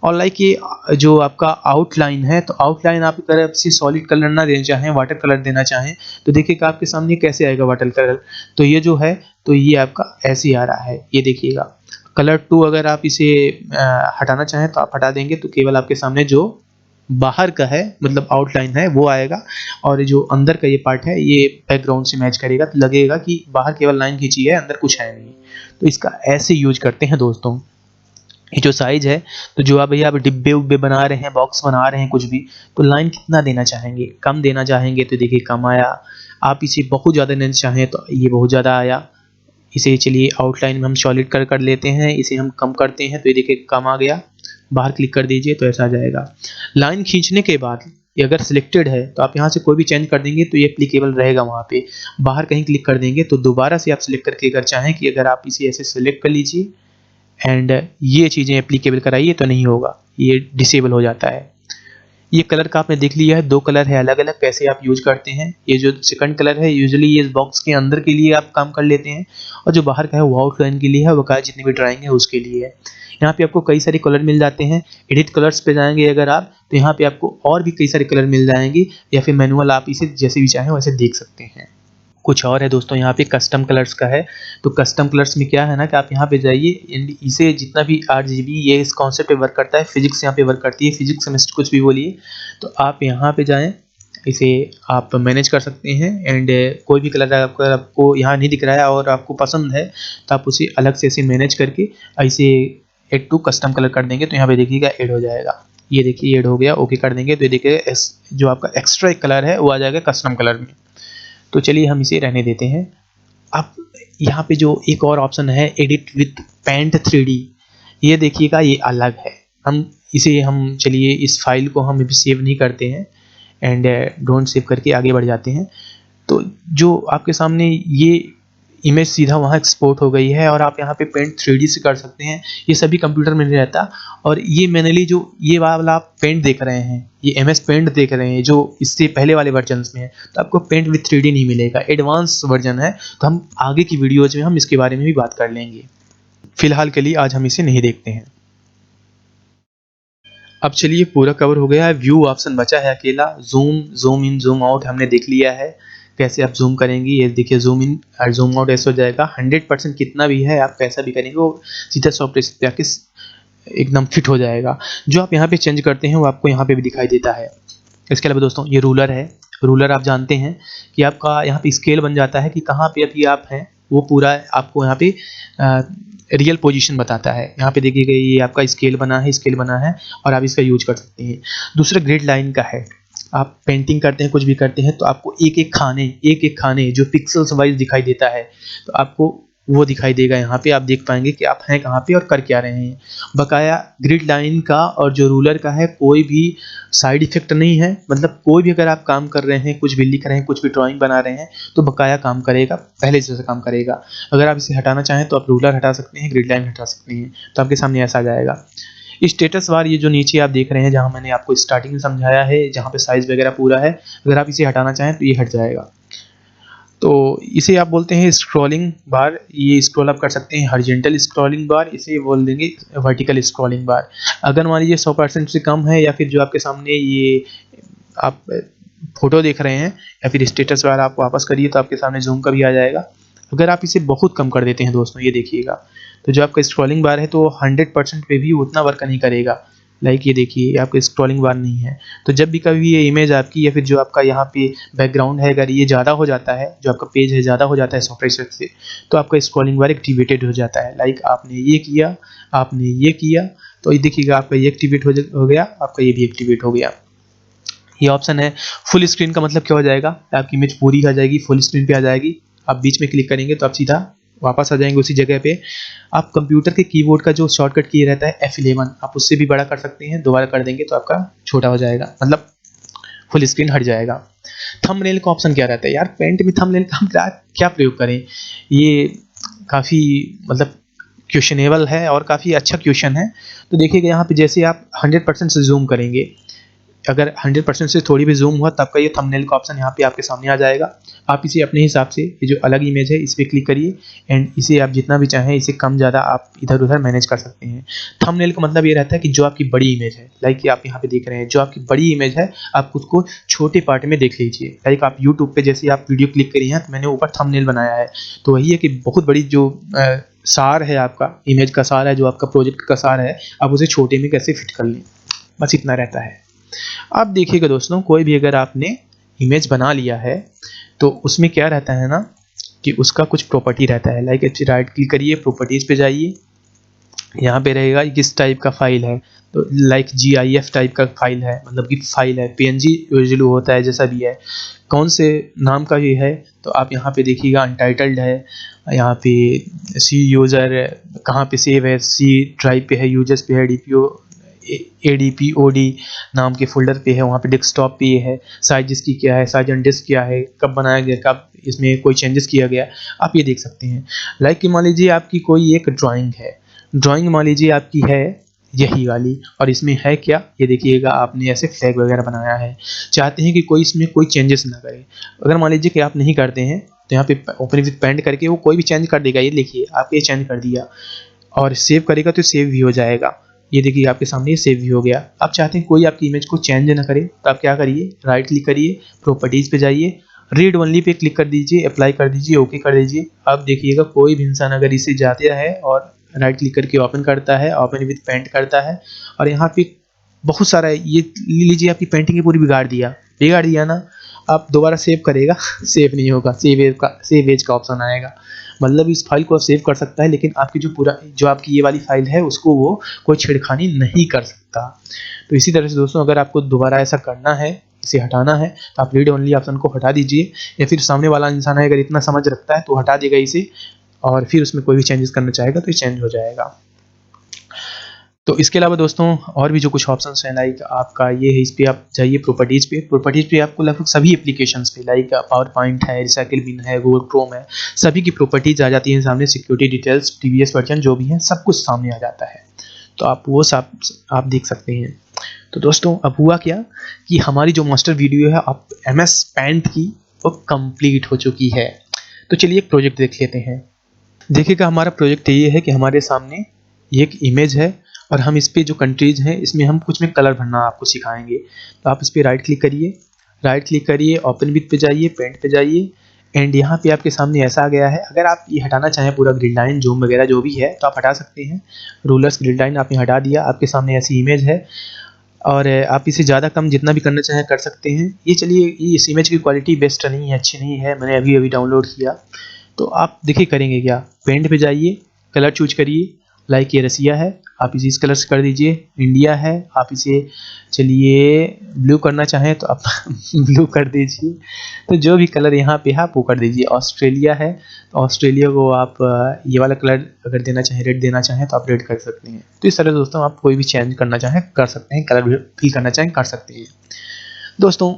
और लाइक ये जो आपका आउटलाइन है, तो आउटलाइन आप अगर आपसे सॉलिड कलर ना देना चाहें, वाटर कलर देना चाहें, तो देखिएगा आपके सामने कैसे आएगा वाटर कलर। तो ये जो है तो ये आपका ऐसे ही आ रहा है, ये देखिएगा। कलर 2 अगर आप इसे हटाना चाहें तो आप हटा देंगे, तो केवल आपके सामने जो बाहर का है मतलब आउटलाइन है वो आएगा, और जो अंदर का ये पार्ट है ये बैकग्राउंड से मैच करेगा, तो लगेगा कि बाहर केवल लाइन खींची है, अंदर कुछ है नहीं। तो इसका ऐसे यूज करते हैं दोस्तों। ये जो साइज है, तो जो आप भैया आप डिब्बे उब्बे बना रहे हैं, बॉक्स बना रहे हैं कुछ भी, तो लाइन कितना देना चाहेंगे, कम देना चाहेंगे तो देखिए कम आया। आप इसे बहुत ज़्यादा देना चाहें तो ये बहुत ज़्यादा आया। इसे चलिए आउटलाइन में हम सॉलिड कर लेते हैं, इसे हम कम करते हैं तो ये देखिए कम आ गया। बाहर क्लिक कर दीजिए तो ऐसा आ जाएगा। लाइन खींचने के बाद ये अगर सिलेक्टेड है तो आप यहाँ से कोई भी चेंज कर देंगे तो ये एप्लीकेबल रहेगा वहाँ पे। बाहर कहीं क्लिक कर देंगे तो दोबारा से आप सिलेक्ट करके अगर चाहें कि अगर आप इसे ऐसे सिलेक्ट कर लीजिए एंड ये चीज़ें एप्लीकेबल कराइए तो नहीं होगा, ये डिसेबल हो जाता है। ये कलर का आपने देख लिया है, 2 कलर है अलग अलग, कैसे आप यूज करते हैं। ये जो सेकंड कलर है यूजुअली ये बॉक्स के अंदर के लिए आप काम कर लेते हैं, और जो बाहर का है वो आउटलाइन के लिए है, वो का जितनी भी ड्राइंग है उसके लिए है। यहाँ पे आपको कई सारे कलर मिल जाते हैं। एडिट कलर्स पे जाएंगे अगर आप, तो यहाँ पे आपको और भी कई सारे कलर मिल जाएंगे, या फिर मैनुअल आप इसे जैसे भी चाहें वैसे देख सकते हैं। कुछ और है दोस्तों यहाँ पे कस्टम कलर्स का है। तो कस्टम कलर्स में क्या है ना कि आप यहाँ पे जाइए, इसे जितना भी RGB ये इस कॉन्सेप्ट पे वर्क करता है, फिजिक्स यहाँ पे वर्क करती है, फिजिक्स सेमेस्टर कुछ भी बोलिए, तो आप यहाँ पे जाएं, इसे आप मैनेज कर सकते हैं। एंड कोई भी कलर आपको यहाँ नहीं दिख रहा है और आपको पसंद है तो आप उसे अलग से ऐसे मैनेज करके ऐसे एड टू कस्टम कलर कर देंगे, तो यहाँ पे देखिएगा ऐड हो जाएगा। ये देखिए ऐड हो गया, ओके कर देंगे तो ये देखिए जो आपका एक्स्ट्रा एक कलर है वो आ जाएगा कस्टम कलर में। तो चलिए हम इसे रहने देते हैं। अब यहाँ पे जो एक और ऑप्शन है एडिट विथ पेंट 3D, ये देखिएगा ये अलग है। हम चलिए इस फाइल को हम अभी सेव नहीं करते हैं एंड डोंट सेव करके आगे बढ़ जाते हैं। तो जो आपके सामने ये इमेज सीधा वहाँ एक्सपोर्ट हो गई है, और आप यहाँ पे पेंट 3D से कर सकते हैं। ये सभी कंप्यूटर में नहीं रहता, और ये मैनुअली जो ये वाला आप पेंट देख रहे हैं, ये MS पेंट देख रहे हैं जो इससे पहले वाले वर्जन्स में है, तो आपको पेंट विथ 3D नहीं मिलेगा, एडवांस वर्जन है। तो हम आगे की वीडियोज में हम इसके बारे में भी बात कर लेंगे। फिलहाल के लिए आज हम इसे नहीं देखते हैं। अब चलिए पूरा कवर हो गया है, व्यू ऑप्शन बचा है अकेला। Zoom, zoom in, zoom out हमने देख लिया है, कैसे आप जूम करेंगे। ये देखिए जूम इन और जूम आउट ऐसे हो जाएगा। 100% कितना भी है आप कैसा भी करेंगे वो सीधा सॉफ्टवेयर पे आके एकदम फिट हो जाएगा। जो आप यहाँ पे चेंज करते हैं वो आपको यहाँ पे भी दिखाई देता है। इसके अलावा दोस्तों ये रूलर है। रूलर आप जानते हैं कि आपका यहाँ पे स्केल बन जाता है कि कहाँ पे अभी आप हैं, वो पूरा आपको यहाँ पे रियल पोजीशन बताता है। यहाँ पे देखिएगा ये आपका स्केल बना है, स्केल बना है और आप इसका यूज कर सकते हैं। दूसरा ग्रिड लाइन का है, आप पेंटिंग करते हैं कुछ भी करते हैं तो आपको एक एक खाने जो पिक्सल्स वाइज दिखाई देता है, तो आपको वो दिखाई देगा। यहाँ पे आप देख पाएंगे कि आप हैं कहाँ पे और कर क्या रहे हैं। बकाया ग्रिड लाइन का और जो रूलर का है कोई भी साइड इफेक्ट नहीं है, मतलब कोई भी अगर आप काम कर रहे हैं, कुछ भी लिख रहे हैं, कुछ भी ड्राइंग बना रहे हैं तो बकाया काम करेगा, पहले जैसा काम करेगा। अगर आप इसे हटाना चाहें तो आप रूलर हटा सकते हैं, ग्रिड लाइन हटा सकते हैं, तो आपके सामने ऐसा आ जाएगा। स्टेटस बार ये जो नीचे आप देख रहे हैं, जहाँ मैंने आपको स्टार्टिंग में समझाया है, जहाँ पे साइज वगैरह पूरा है, अगर आप इसे हटाना चाहें तो ये हट जाएगा। तो इसे आप बोलते हैं स्क्रॉलिंग बार। ये स्क्रॉल आप कर सकते हैं हॉरिजॉन्टल स्क्रॉलिंग बार, इसे बोल देंगे वर्टिकल स्क्रॉलिंग बार। अगर मान लीजिए 100% से कम है, या फिर जो आपके सामने ये आप फोटो देख रहे हैं या फिर स्टेटस बार आप वापस करिए तो आपके सामने जूम का भी आ जाएगा। अगर आप इसे बहुत कम कर देते हैं दोस्तों, ये देखिएगा, तो जो आपका स्क्रॉलिंग बार है तो 100% पे भी उतना वर्क नहीं करेगा। लाइक ये देखिए आपका स्क्रॉलिंग बार नहीं है। तो जब भी कभी ये इमेज आपकी या फिर जो आपका यहाँ पे बैकग्राउंड है, अगर ये ज़्यादा हो जाता है, जो आपका पेज है ज़्यादा हो जाता है सॉफ्टवेयर से, तो आपका स्क्रॉलिंग बार एक्टिवेटेड हो जाता है। लाइक आपने ये किया, आपने ये किया, तो ये देखिएगा आपका ये एक्टिवेट हो गया, आपका ये भी एक्टिवेट हो गया। ये ऑप्शन है फुल स्क्रीन का। मतलब क्या हो जाएगा, आपकी इमेज पूरी आ जाएगी, फुल स्क्रीन पे आ जाएगी। आप बीच में क्लिक करेंगे तो आप सीधा वापस आ जाएंगे उसी जगह पे। आप कंप्यूटर के कीबोर्ड का जो शॉर्टकट की रहता है F11, आप उससे भी बड़ा कर सकते हैं, दोबारा कर देंगे तो आपका छोटा हो जाएगा, मतलब फुल स्क्रीन हट जाएगा। थंबनेल का ऑप्शन क्या रहता है यार, पेंट में थंबनेल का हम क्या प्रयोग करें, ये काफ़ी मतलब क्वेश्चनेबल है और काफ़ी अच्छा क्वेश्चन है। तो देखिएगा यहाँ पे जैसे आप 100% से जूम करेंगे, अगर 100% से थोड़ी भी जूम हुआ तब का ये थंबनेल का ऑप्शन यहाँ पे आपके सामने आ जाएगा। आप इसे अपने हिसाब से, ये जो अलग इमेज है इस पर क्लिक करिए एंड इसे आप जितना भी चाहें इसे कम ज़्यादा आप इधर उधर मैनेज कर सकते हैं। थंबनेल का मतलब ये रहता है कि जो आपकी बड़ी इमेज है, लाइक आप यहाँ पे देख रहे हैं, जो आपकी बड़ी इमेज है आप उसको छोटे पार्ट में देख लीजिए। लाइक आप यूट्यूब पे जैसे आप वीडियो क्लिक करिए हैं तो मैंने ऊपर थंबनेल बनाया है, तो वही है कि बहुत बड़ी जो सार है, आपका इमेज का सार है, जो आपका प्रोजेक्ट का सार है, आप उसे छोटे में कैसे फिट कर लें, बस इतना रहता है। आप देखिएगा दोस्तों, कोई भी अगर आपने इमेज बना लिया है तो उसमें क्या रहता है ना कि उसका कुछ प्रॉपर्टी रहता है। लाइक राइट क्लिक करिए, प्रॉपर्टीज पे जाइए, यहाँ पे रहेगा किस टाइप का फाइल है, तो लाइक GIF टाइप का फाइल है, मतलब कि फाइल है, PNG यूजुअली होता है, जैसा भी है, कौन से नाम का ये है, तो आप यहाँ पे देखिएगा अनटाइटल्ड है, यहाँ पे सी यूज़र कहाँ पे सेव है, C ड्राइव पे है, यूजर्स पे है, ADPOD नाम के फोल्डर पे है, वहाँ पे डेस्कटॉप पे ये है, साइज इसकी क्या है, साइज ऑन डिस्क क्या है, कब बनाया गया, कब इसमें कोई चेंजेस किया गया, आप ये देख सकते हैं। लाइक कि मान लीजिए आपकी कोई एक ड्राइंग है, ड्राइंग मान लीजिए आपकी है यही वाली, और इसमें है क्या, ये देखिएगा आपने ऐसे फ्लैग वगैरह बनाया है, चाहते हैं कि कोई इसमें कोई चेंजेस ना करे। अगर मान लीजिए कि आप नहीं करते हैं तो यहाँ पे ओपन विद पेंट करके वो कोई भी चेंज कर देगा। ये देखिए आप ये चेंज कर दिया और सेव करेगा तो सेव भी हो जाएगा। ये देखिए आपके सामने ये सेव भी हो गया। आप चाहते हैं कोई आपकी इमेज को चेंज ना करे तो आप क्या करिए, राइट क्लिक करिए, प्रॉपर्टीज पे जाइए, रीड ओनली पे क्लिक कर दीजिए, अप्लाई कर दीजिए, ओके कर दीजिए। अब देखिएगा कोई भी इंसान अगर इसे जाता है और राइट क्लिक करके ओपन करता है, ओपन विद पेंट करता है, और यहाँ पे बहुत सारा है, ये लीजिए आपकी पेंटिंग ही पूरी बिगाड़ दिया ना, आप दोबारा सेव करेगा सेव नहीं होगा, सेव एज का ऑप्शन आएगा। मतलब इस फाइल को सेव कर सकता है लेकिन आपकी जो आपकी ये वाली फाइल है उसको वो कोई छेड़खानी नहीं कर सकता। तो इसी तरह से दोस्तों, अगर आपको दोबारा ऐसा करना है, इसे हटाना है, तो आप रीड ओनली ऑप्शन को हटा दीजिए, या फिर सामने वाला इंसान है अगर इतना समझ रखता है तो हटा देगा इसे, और फिर उसमें कोई भी चेंजेस करना चाहेगा तो ये चेंज हो जाएगा। तो इसके अलावा दोस्तों और भी जो कुछ ऑप्शंस हैं, लाइक आपका ये है, इस पे आप जाइए प्रॉपर्टीज पे आपको लगभग सभी एप्लीकेशंस पे, लाइक पावर पॉइंट है, रिसाइकिल बिन है, गूगल क्रोम है, सभी की प्रॉपर्टीज आ जाती हैं सामने, सिक्योरिटी डिटेल्स, प्रीवियस वर्जन जो भी है सब कुछ सामने आ जाता है, तो आप वो सब आप देख सकते हैं। तो दोस्तों अब हुआ क्या कि हमारी जो मास्टर वीडियो है अब MS पेंट की वो कंप्लीट हो चुकी है। तो चलिए एक प्रोजेक्ट देख लेते हैं। देखिएगा हमारा प्रोजेक्ट ये है कि हमारे सामने ये एक इमेज है और हम इस पे जो कंट्रीज हैं इसमें हम कुछ में कलर भरना आपको सिखाएंगे। तो आप इस पर राइट क्लिक करिए, ओपन विथ पे जाइए, पेंट पे जाइए एंड यहाँ पे आपके सामने ऐसा आ गया है। अगर आप ये हटाना चाहें पूरा ग्रिड लाइन जूम वगैरह जो भी है तो आप हटा सकते हैं। रूलर्स ग्रिड लाइन आपने हटा दिया, आपके सामने ऐसी इमेज है और आप इसे ज़्यादा कम जितना भी करना चाहें कर सकते हैं। ये चलिए इस इमेज की क्वालिटी बेस्ट नहीं है, अच्छी नहीं है, मैंने अभी अभी डाउनलोड किया। तो आप देखिए करेंगे क्या, पेंट पे जाइए, कलर चूज करिए, लाइक ये रसिया है आप इसे इस कलर से कर दीजिए, इंडिया है आप इसे चलिए ब्लू करना चाहें तो आप ब्लू कर दीजिए। तो जो भी कलर यहाँ पे है आप वो कर दीजिए। ऑस्ट्रेलिया है तो ऑस्ट्रेलिया को आप ये वाला कलर अगर देना चाहें, रेड देना चाहें तो आप रेड कर सकते हैं। तो इस तरह दोस्तों आप कोई भी चेंज करना चाहें कर सकते हैं, कलर भी करना चाहें कर सकते हैं। दोस्तों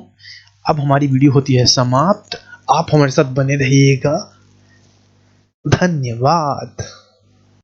अब हमारी वीडियो होती है समाप्त, आप हमारे साथ बने रहिएगा। धन्यवाद।